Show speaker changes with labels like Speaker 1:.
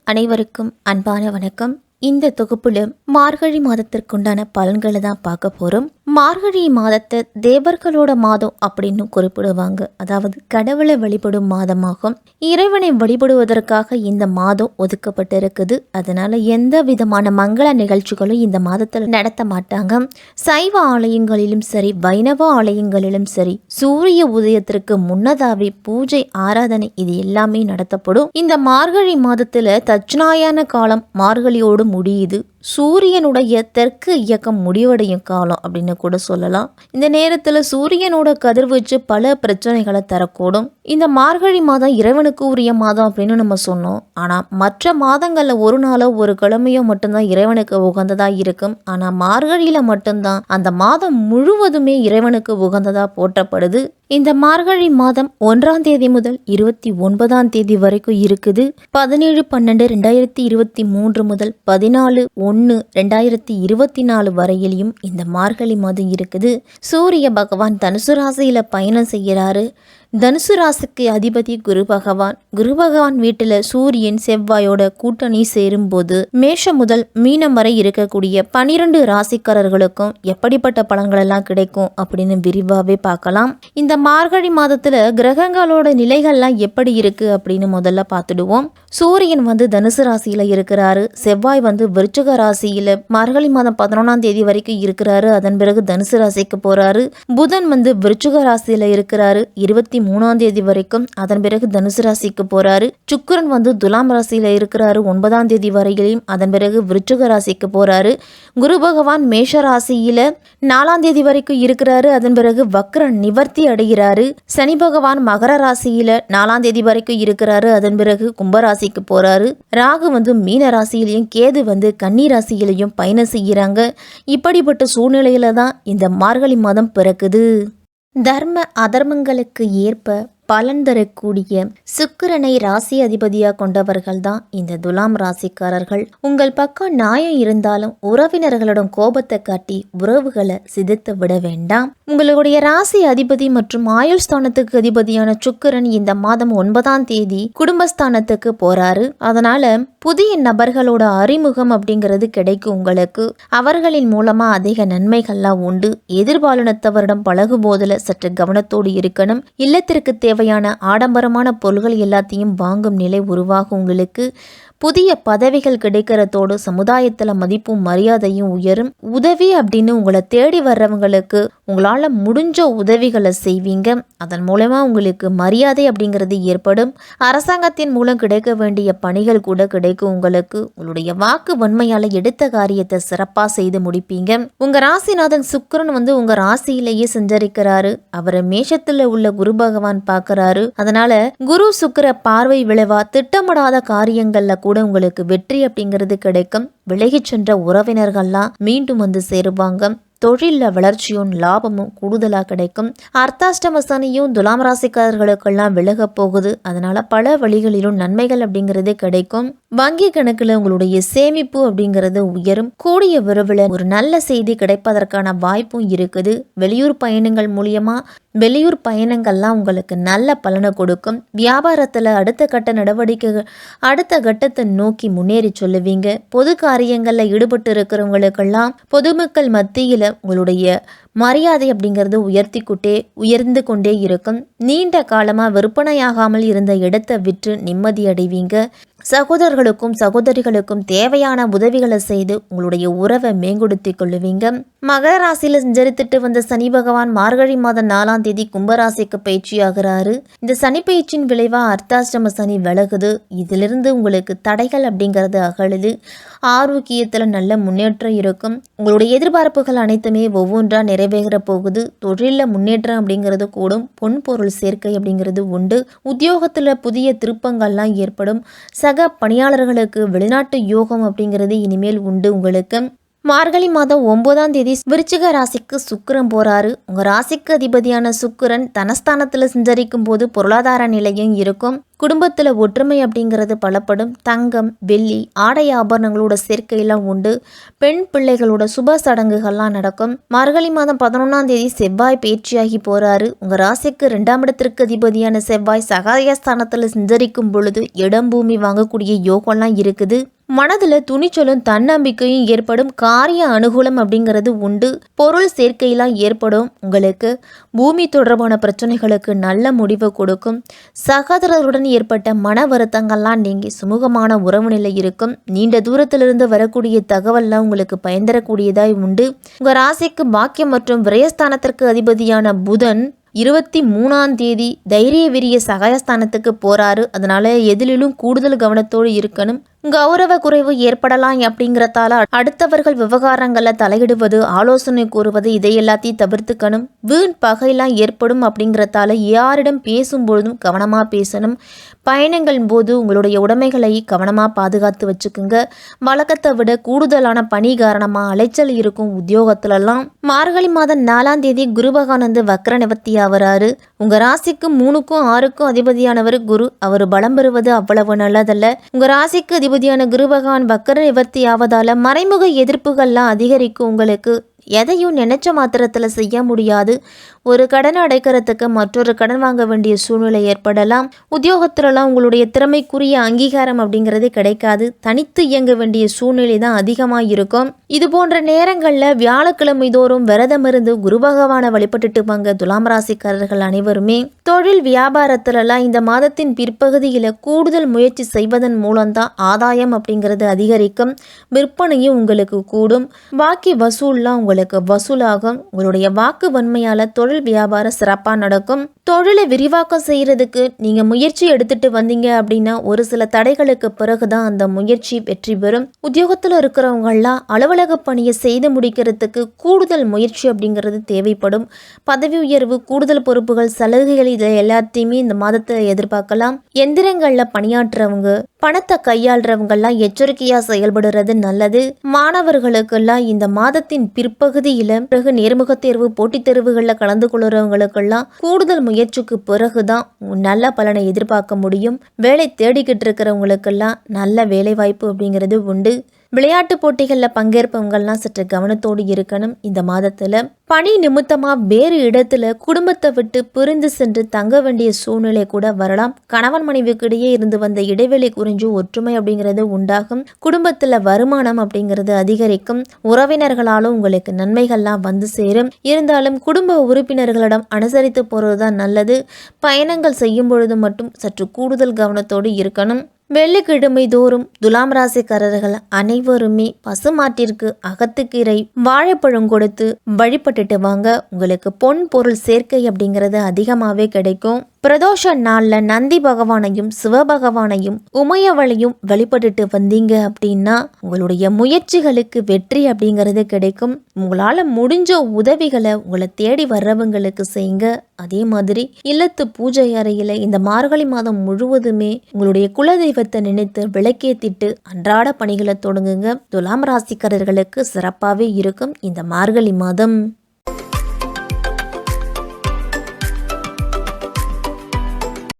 Speaker 1: அனைவருக்கும் அன்பான வணக்கம். இந்த தொகுப்புல மார்கழி மாதத்திற்குண்டான பலன்களை தான் பார்க்க போறோம். மார்கழி மாதத்தை தேவர்களோட மாதம் அப்படின்னு குறிப்பிடுவாங்க. அதாவது கடவுளை வழிபடும் மாதமாகும். இறைவனை வழிபடுவதற்காக இந்த மாதம் ஒதுக்கப்பட்டிருக்குது. அதனால எந்த விதமான மங்கள நிகழ்ச்சிகளும் இந்த மாதத்தில் நடத்த மாட்டாங்க. சைவ ஆலயங்களிலும் சரி, வைணவ ஆலயங்களிலும் சரி, சூரிய உதயத்திற்கு முன்னதாவே பூஜை, ஆராதனை இது எல்லாமே நடத்தப்படும். இந்த மார்கழி மாதத்துல தட்சிணாயன காலம் மார்கழியோடு முடியுது. சூரியனுடைய தெற்கு இயக்கம் முடிவடையும் காலம் அப்படின்னு கூட சொல்லலாம். இந்த நேரத்தில் சூரியனோட கதிர்வீச்சு பல பிரச்சனைகளை தரக்கூடும். இந்த மார்கழி மாதம் இறைவனுக்கு உரிய மாதம் அப்படின்னு நம்ம சொன்னோம். ஆனால் மற்ற மாதங்களில் ஒரு நாளோ ஒரு கிழமையோ மட்டும்தான் இறைவனுக்கு உகந்ததாக இருக்கும். ஆனால் மார்கழியில் மட்டும்தான் அந்த மாதம் முழுவதுமே இறைவனுக்கு உகந்ததாக போற்றப்படுது. இந்த மார்கழி மாதம் 1ஆம் தேதி முதல் 29ஆம் தேதி வரைக்கும் இருக்குது. 17/12/2023 முதல் 14/1/2024 வரையிலையும் இந்த மார்கழி மாதம் இருக்குது. சூரிய பகவான் தனுசு ராசியில பயணம் செய்கிறாரு. தனுசு ராசிக்கு அதிபதி குரு பகவான். குரு பகவான் வீட்டில் சூரியன் செவ்வாயோட கூட்டணி சேரும்போது மேஷம் முதல் மீனம் வரை இருக்கக்கூடிய 12 ராசிக்காரர்களுக்கும் எப்படிப்பட்ட பலன்கள் எல்லாம் கிடைக்கும் அப்படின்னு விரிவாகவே பார்க்கலாம். இந்த மார்கழி மாதத்துல கிரகங்களோட நிலைகள்லாம் எப்படி இருக்கு அப்படின்னு முதல்ல பார்த்துடுவோம். சூரியன் தனுசு ராசியில இருக்கிறாரு. செவ்வாய் விருச்சிக ராசியில மார்கழி மாதம் 11ஆம் தேதி வரைக்கும் இருக்கிறாரு. அதன் பிறகு தனுசு ராசிக்கு போறாரு. புதன் விருச்சிக ராசியில இருக்கிறாரு 23ஆம் தேதி வரைக்கும். அதன் பிறகு தனுசு ராசிக்கு போறாரு. சுக்கிரன் துலாம் ராசியில இருக்கிறாரு 9ஆம் தேதி வரையிலும். அதன் பிறகு விருச்சிக ராசிக்கு போறாரு. குரு பகவான் மேஷ ராசியில 4ஆம் தேதி வரைக்கும் இருக்கிறாரு. அதன் பிறகு வக்ர நிவர்த்தி அடைகிறாரு. சனி பகவான் மகர ராசியில 4ஆம் தேதி வரைக்கும் இருக்கிறாரு. அதன் பிறகு கும்பராசிக்கு போறாரு. ராகு மீன ராசியிலையும் கேது கன்னி ராசியிலையும் பயணம் செய்கிறாங்க. இப்படிப்பட்ட சூழ்நிலையில தான் இந்த மார்கழி மாதம் பிறக்குது. தர்ம அதர்மங்களுக்கு ஏற்ப பலன் தரக்கூடிய சுக்கிரனை ராசி அதிபதியாக கொண்டவர்கள் தான் இந்த துலாம் ராசிக்காரர்கள். உங்கள் பக்கம் நியாயம் இருந்தாலும் உறவினர்களிடம் கோபத்தை காட்டி உறவுகளை சிதைத்து விட வேண்டாம். உங்களுடைய ராசி அதிபதி மற்றும் ஆயுள் ஸ்தானத்துக்கு அதிபதியான சுக்கிரன் இந்த மாதம் 9ஆம் தேதி குடும்பஸ்தானத்துக்கு போறாரு. அதனால புதிய நபர்களோட அறிமுகம் அப்படிங்கிறது கிடைக்கும் உங்களுக்கு. அவர்களின் மூலமா அதிக நன்மைகள்லாம் உண்டு. எதிர்பாலினத்தவரிடம் பழகும் போதுல சற்று கவனத்தோடு இருக்கணும். இல்லத்திற்கு தேவையான ஆடம்பரமான பொருள்கள் எல்லாத்தையும் வாங்கும் நிலை உருவாகும் உங்களுக்கு. புதிய பதவிகள் கிடைக்கிறதோடு சமுதாயத்தில் மதிப்பும் மரியாதையும் உயரும். உதவி அப்படின்னு உங்களை தேடி வர்றவங்களுக்கு உங்களால் முடிஞ்ச உதவிகளை செய்வீங்க. அதன் மூலமா உங்களுக்கு மரியாதை அப்படிங்கிறது ஏற்படும். அரசாங்கத்தின் மூலம் கிடைக்க வேண்டிய பணிகள் கூட கிடைக்கும் உங்களுக்கு. உங்களுடைய வாக்கு வன்மையால் எடுத்த காரியத்தை சிறப்பாக செய்து முடிப்பீங்க. உங்க ராசிநாதன் சுக்கிரன் உங்க ராசியிலேயே சஞ்சரிக்கிறாரு. அவரை மேஷத்துல உள்ள குரு பகவான் பார்க்கறாரு. அதனால குரு சுக்கிர பார்வை விளைவா திட்டமிடாத காரியங்கள்ல கூட உங்களுக்கு வெற்றி அப்படிங்கிறது கிடைக்கும். விலகிச் சென்ற உறவினர்கள்லாம் மீண்டும் சேருவாங்க. தொழிலில் வளர்ச்சியும் லாபமும் கூடுதலாக கிடைக்கும். அர்த்தாஷ்டம சனியும் துலாம் ராசிக்காரர்களுக்கெல்லாம் விலக போகுது. அதனால பல வழிகளிலும் நன்மைகள் அப்படிங்கிறது கிடைக்கும். வங்கி கணக்குல உங்களுடைய சேமிப்பு அப்படிங்கிறது உயரும். கூடிய விரைவில் ஒரு நல்ல செய்தி கிடைப்பதற்கான வாய்ப்பும் இருக்குது. வெளியூர் பயணங்கள் மூலியமா வெளியூர் பயணங்கள்லாம் உங்களுக்கு நல்ல பலனை கொடுக்கும். வியாபாரத்தில் அடுத்த கட்ட நடவடிக்கைகள் அடுத்த கட்டத்தை நோக்கி முன்னேறி சொல்லுவீங்க. பொது காரியங்களில் ஈடுபட்டு இருக்கிறவங்களுக்கெல்லாம் பொதுமக்கள் மத்தியில் உங்களுடைய மரியாதை அப்படிங்கிறது உயர்ந்து கொண்டே இருக்கும். நீண்ட காலமாக விற்பனையாகாமல் இருந்த இடத்தை விற்று நிம்மதி அடைவீங்க. சகோதரர்களுக்கும் சகோதரிகளுக்கும் தேவையான உதவிகளை செய்து உங்களுடைய உறவை மேம்படுத்திக் கொள்ளுவீங்க. மகர ராசியில சஞ்சரித்துட்டு வந்த சனி பகவான் மார்கழி மாதம் 4ஆம் தேதி கும்பராசிக்கு பயிற்சி ஆகிறாரு. இந்த சனி பயிற்சியின் விளைவா அர்த்தாஷ்டம சனி விலகுது. இதிலிருந்து உங்களுக்கு தடைகள் அப்படிங்கிறது அகழுது. ஆரோக்கியத்துல நல்ல முன்னேற்றம் இருக்கும். உங்களுடைய எதிர்பார்ப்புகள் அனைத்துமே ஒவ்வொன்றா நிறைவேற போகுது. தொழில முன்னேற்றம் அப்படிங்கிறது கூடும். பொன் பொருள் சேர்க்கை அப்படிங்கிறது உண்டு. உத்தியோகத்துல புதிய திருப்பங்கள்லாம் ஏற்படும். சக பணியாளர்களுக்கு வெளிநாட்டு யோகம் அப்படிங்கிறது இனிமேல் உண்டு உங்களுக்கு. மார்கழி மாதம் 9ஆம் தேதி விருச்சிக ராசிக்கு சுக்கிரன் போறாரு. உங்க ராசிக்கு அதிபதியான சுக்கிரன் தனஸ்தானத்துல சஞ்சரிக்கும் போது பொருளாதார நிலையும் இருக்கும். குடும்பத்துல ஒற்றுமை அப்படிங்கிறது பலப்படும். தங்கம், வெள்ளி, ஆடை ஆபரணங்களோட சேர்க்கையெல்லாம் உண்டு. பெண் பிள்ளைகளோட சுப சடங்குகள்லாம் நடக்கும். மார்கழி மாதம் 11ஆம் தேதி செவ்வாய் பேச்சியாகி போறாரு. உங்க ராசிக்கு 2ஆம் இடத்திற்கு அதிபதியான செவ்வாய் சகாயஸ்தானத்துல சஞ்சரிக்கும் பொழுது இடம் பூமி வாங்கக்கூடிய யோகம்லாம் இருக்குது. மனதுல துணிச்சலும் தன்னம்பிக்கையும் ஏற்படும். காரிய அனுகூலம் அப்படிங்கிறது உண்டு. பொருள் சேர்க்கையெல்லாம் ஏற்படும். உங்களுக்கு பூமி தொடர்பான பிரச்சனைகளுக்கு நல்ல முடிவு கொடுக்கும். சகோதரருடன் ஏற்பட்ட மன வருத்தங்கள்லாம் நீங்கி சுமூகமான உறவு நிலை இருக்கும். நீண்ட தூரத்திலிருந்து வரக்கூடிய தகவல்லாம் உங்களுக்கு பயன் தரக்கூடியதாய் உண்டு. உங்க ராசிக்கு பாக்கியம் மற்றும் விரயஸ்தானத்திற்கு அதிபதியான புதன் 23ஆம் தேதி தைரிய விரிய சகாயஸ்தானத்துக்கு போறாரு. அதனால எதிலும் கூடுதல் கவனத்தோடு இருக்கணும். கௌரவ குறைவு ஏற்படலாம் அப்படிங்கிறதால அடுத்தவர்கள் விவகாரங்களில் தலையிடுவது, ஆலோசனை கூறுவது இதை எல்லாத்தையும் தவிர்த்துக்கணும். வீண் பகையெல்லாம் ஏற்படும் அப்படிங்கிறதால யாரிடம் பேசும்பொழுதும் கவனமாக பேசணும். பயணங்கள் போது உங்களுடைய உடைமைகளை கவனமாக பாதுகாத்து வச்சுக்குங்க. வழக்கத்தை விட கூடுதலான பணி காரணமாக அலைச்சல் இருக்கும் உத்தியோகத்திலலாம். மார்கழி மாதம் 4ஆம் தேதி குரு பகவான் வக்ர நிவர்த்தி ஆகிறாரு. உங்க ராசிக்கு 3க்கும் 6க்கும் அதிபதியானவர் குரு. அவர் பலம் பெறுவது அவ்வளவு நல்லதல்ல. உங்க ராசிக்கு அதிபதியான குரு பகவான் வக்ர நிவர்த்தி ஆவதால மறைமுக எதிர்ப்புகள்லாம் அதிகரிக்கும். உங்களுக்கு எதையும் நினைச்ச மாத்திரத்துல செய்ய முடியாது. ஒரு கடன் அடைக்கிறதுக்கு மற்றொரு கடன் வாங்க வேண்டிய சூழ்நிலை ஏற்படலாம். உத்தியோகத்திலலாம் உங்களுடைய திறமைக்குரிய அங்கீகாரம் அப்படிங்கிறது கிடைக்காது. தனித்து இயங்க வேண்டிய சூழ்நிலை தான் அதிகமாக இருக்கும். இது போன்ற நேரங்களில் வியாழக்கிழமை தோறும் விரதம் இருந்து குரு பகவானை வழிபட்டுட்டு வாங்க துலாம் ராசிக்காரர்கள் அனைவருமே. தொழில் வியாபாரத்திலலாம் இந்த மாதத்தின் பிற்பகுதியில் கூடுதல் முயற்சி செய்வதன் மூலம்தான் ஆதாயம் அப்படிங்கிறது அதிகரிக்கும். விற்பனையும் உங்களுக்கு கூடும். பாக்கி வசூல்லாம் உங்களுக்கு வசூலாகும். உங்களுடைய வாக்கு வன்மையால தொழில் வியாபாரம் சிறப்பாக நடக்கும். தொழிலை விரிவாக்கம் செய்யறதுக்கு நீங்க முயற்சி எடுத்துட்டு வந்தீங்க அப்படின்னா ஒரு சில தடைகளுக்கு பிறகுதான் அந்த முயற்சி வெற்றி பெறும். உத்தியோகத்தில் இருக்கிறவங்கலாம் அலுவலக பணியை செய்து முடிக்கிறதுக்கு கூடுதல் முயற்சி அப்படிங்கிறது தேவைப்படும். பதவி உயர்வு, கூடுதல் பொறுப்புகள், சலுகைகள் இதை எல்லாத்தையுமே இந்த மாதத்தை எதிர்பார்க்கலாம். எந்திரங்கள்ல பணியாற்றுறவங்க, பணத்தை கையாளுறவங்கெல்லாம் எச்சரிக்கையா செயல்படுறது நல்லது. மாணவர்களுக்கெல்லாம் இந்த மாதத்தின் பிற்பகுதியில பிறகு நேர்முக தேர்வு, போட்டித் தேர்வுகளில் கலந்து கொள்றவங்களுக்கெல்லாம் கூடுதல் முயற்சிக்கு பிறகுதான் நல்ல பலனை எதிர்பார்க்க முடியும். வேலை தேடிக்கிட்டு இருக்கிறவங்களுக்கெல்லாம் நல்ல வேலை வாய்ப்பு அப்படிங்கிறது உண்டு. விளையாட்டு போட்டிகளில் பங்கேற்பவங்கள்லாம் சற்று கவனத்தோடு இருக்கணும். இந்த மாதத்துல பணி நிமித்தமா வேறு இடத்துல குடும்பத்தை விட்டு பிரிந்து சென்று தங்க வேண்டிய சூழ்நிலை கூட வரலாம். கணவன் மனைவிக்கு இடையே இருந்து வந்த இடைவெளி குறைஞ்சு ஒற்றுமை அப்படிங்கிறது உண்டாகும். குடும்பத்துல வருமானம் அப்படிங்கிறது அதிகரிக்கும். உறவினர்களாலும் உங்களுக்கு நன்மைகள்லாம் வந்து சேரும். இருந்தாலும் குடும்ப உறுப்பினர்களிடம் அனுசரித்து போறதுதான் நல்லது. பயணங்கள் செய்யும் பொழுது மட்டும் சற்று கூடுதல் கவனத்தோடு இருக்கணும். வெள்ளிக்கிழமை தோறும் துலாம் ராசிக்காரர்கள் அனைவருமே பசுமாட்டிற்கு அகத்துக்கீரை, வாழைப்பழம் கொடுத்து வழிபட்டுட்டு வாங்க. உங்களுக்கு பொன் பொருள் சேர்க்கை அப்படிங்கிறது அதிகமாகவே கிடைக்கும். பிரதோஷ நாள்ல நந்தி பகவானையும் சிவபகவானையும் உமையவளையும் வழிபட்டுட்டு வந்தீங்க அப்படின்னா உங்களுடைய முயற்சிகளுக்கு வெற்றி அப்படிங்கிறது கிடைக்கும். உங்களால முடிஞ்ச உதவிகளை உங்களை தேடி வர்றவங்களுக்கு செய்யுங்க. அதே மாதிரி இல்லத்து பூஜை அறையில இந்த மார்கழி மாதம் முழுவதுமே உங்களுடைய குலதெய்வத்தை நினைத்து விளக்கேத்திட்டு அன்றாட பணிகளை தொடங்குங்க. துலாம் ராசிக்காரர்களுக்கு சிறப்பாகவே இருக்கும் இந்த மார்கழி மாதம்.